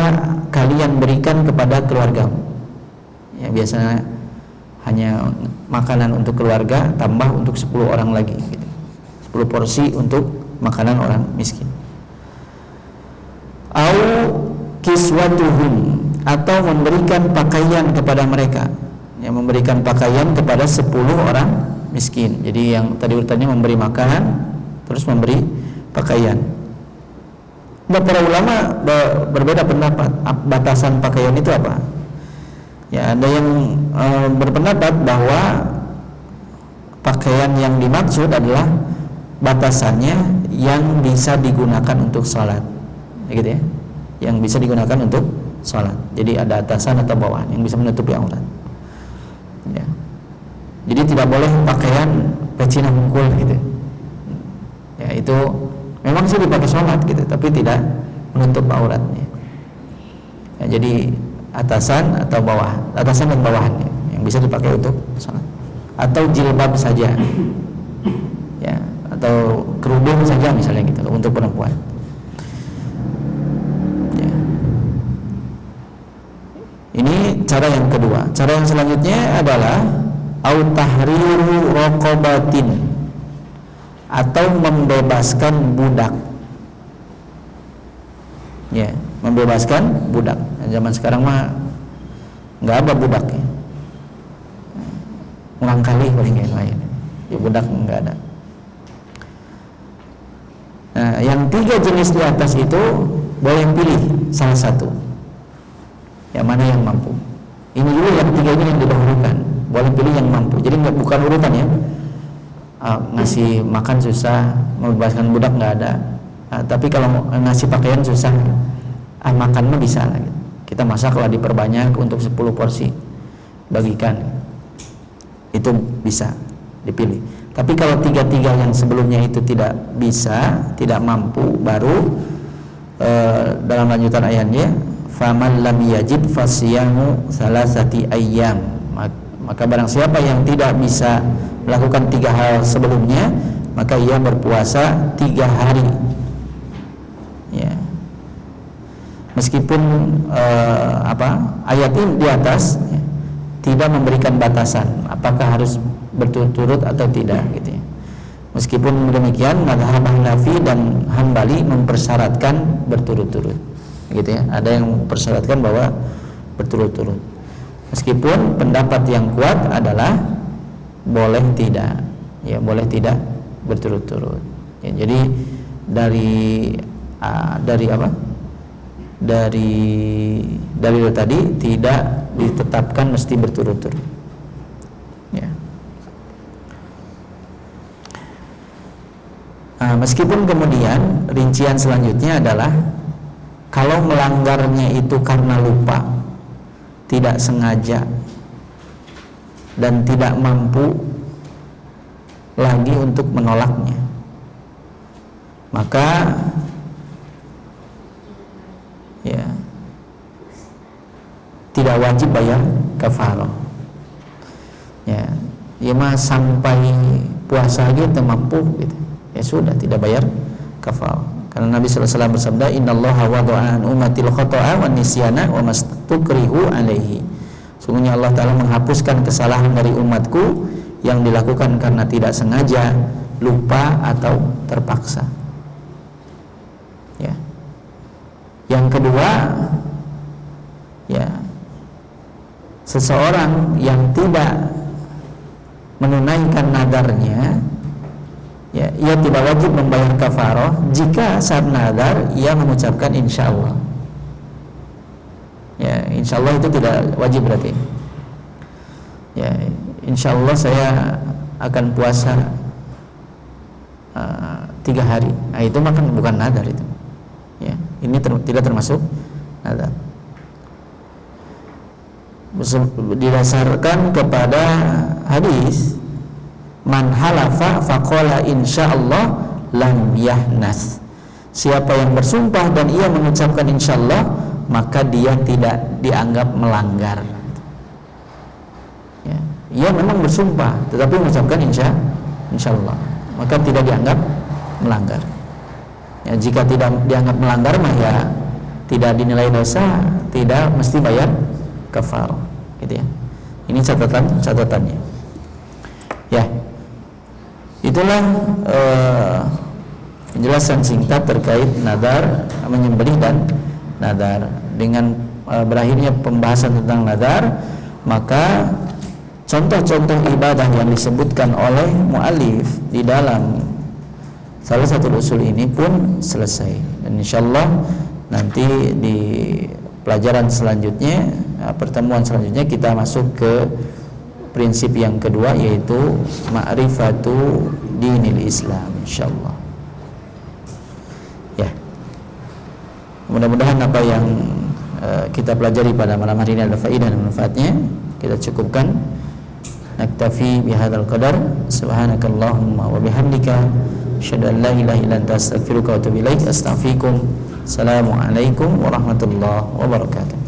kalian berikan kepada keluargamu. Ya, biasanya hanya makanan untuk keluarga tambah untuk 10 orang lagi gitu. 10 porsi untuk makanan orang miskin. Au kiswatuhum, atau memberikan pakaian kepada mereka. Ya, memberikan pakaian kepada 10 orang miskin. Jadi yang tadi urutannya memberi makan, terus memberi pakaian. Para ulama berbeda pendapat batasan pakaian itu apa. Ya, ada yang berpendapat bahwa pakaian yang dimaksud adalah batasannya yang bisa digunakan untuk sholat, gitu ya, yang bisa digunakan untuk sholat. Jadi ada atasan atau bawahan yang bisa menutupi aurat. Ya. Jadi tidak boleh pakaian pecina hungkul gitu. Ya, itu memang sih dipakai sholat gitu, tapi tidak menutup auratnya. Ya, jadi atasan atau bawah, atasan dan bawahannya yang bisa dipakai untuk sholat. Atau jilbab saja, ya, atau kerudung saja misalnya gitu untuk perempuan. Ya. cara yang kedua. Cara yang selanjutnya adalah au tahriru raqabatin, atau membebaskan budak. Ya, membebaskan budak. Zaman sekarang mah nggak ada budak ya. Ulang kali paling yang lain. Ya, budak nggak ada. Nah, yang 3 jenis di atas itu boleh pilih salah satu. Yang mana yang mampu. Ini dulu yang 3 ini yang didahulukan. Boleh pilih yang mampu. Jadi bukan urutan ya. Ngasih makan susah, membebaskan budak nggak ada. Tapi kalau ngasih pakaian susah, makan mah bisa lah. Gitu. Kita masaklah diperbanyak untuk 10 porsi, bagikan. Itu bisa dipilih. Tapi kalau 3 yang sebelumnya itu tidak bisa, tidak mampu, baru dalam lanjutan ayatnya, faman lam yajid fasiyamu salasati ayyam. Maka barang siapa yang tidak bisa melakukan 3 hal sebelumnya, maka ia berpuasa 3 hari. Ya. Meskipun ayat ini di atas ya, tidak memberikan batasan apakah harus berturut-turut atau tidak gitu ya. Meskipun demikian, mazhab Hanafi dan Hanbali mempersyaratkan berturut-turut gitu ya. Ada yang mempersyaratkan bahwa berturut-turut. Meskipun pendapat yang kuat adalah boleh tidak, ya boleh tidak berturut-turut. Ya, jadi dari dalil tadi tidak ditetapkan mesti berturut-turut. Ya. Meskipun kemudian rincian selanjutnya adalah kalau melanggarnya itu karena lupa, tidak sengaja, dan tidak mampu lagi untuk menolaknya, maka ya tidak wajib bayar kafarah. Ya, ya mah sampai puasa aja tidak mampu gitu. Ya sudah, tidak bayar kafarah. Karena Nabi sallallahu alaihi wasallam bersabda, "Innallaha wada'a an ummatil khata'a wan nisyana wa mastukrihu alaihi." Sungguhnya Allah Ta'ala menghapuskan kesalahan dari umatku yang dilakukan karena tidak sengaja, lupa atau terpaksa. Ya. Yang kedua, ya, seseorang yang tidak menunaikan nadarnya, ya, ia tidak wajib membayar kafarah jika saat nadar ia mengucapkan insyaallah. Ya, insyaallah itu tidak wajib berarti. Ya, insyaallah saya akan puasa 3 hari. Nah, itu makan bukan nadar itu. Ya, ini tidak termasuk nadar. Didasarkan kepada hadis man halafa faqala insyaallah lam yahnas. Siapa yang bersumpah dan ia mengucapkan insyaallah, maka dia tidak dianggap melanggar. Ya, ia memang bersumpah tetapi mengucapkan insyaallah, maka tidak dianggap melanggar. Ya, jika tidak dianggap melanggar, maka ya tidak dinilai dosa, tidak mesti bayar kafarah, gitu ya. Ini catatannya. Ya. Itulah penjelasan singkat terkait nadar, menyembelih dan nadar. Dengan berakhirnya pembahasan tentang nadar, maka contoh-contoh ibadah yang disebutkan oleh mu'allif di dalam salah satu usul ini pun selesai. Dan insyaallah nanti di pelajaran selanjutnya, pertemuan selanjutnya, kita masuk ke prinsip yang kedua, yaitu ma'rifatu dinil Islam, insyaallah. Ya, mudah-mudahan apa yang kita pelajari pada malam hari ini ada faedah dan manfaatnya. Kita cukupkan. Naktafi bihadzal qadar. Subhanakallahumma wa bihamdika asyhadu an la ilaha illa anta astaghfiruka wa atubu ilaik. Astaghfirukum. Assalamualaikum warahmatullahi wabarakatuh.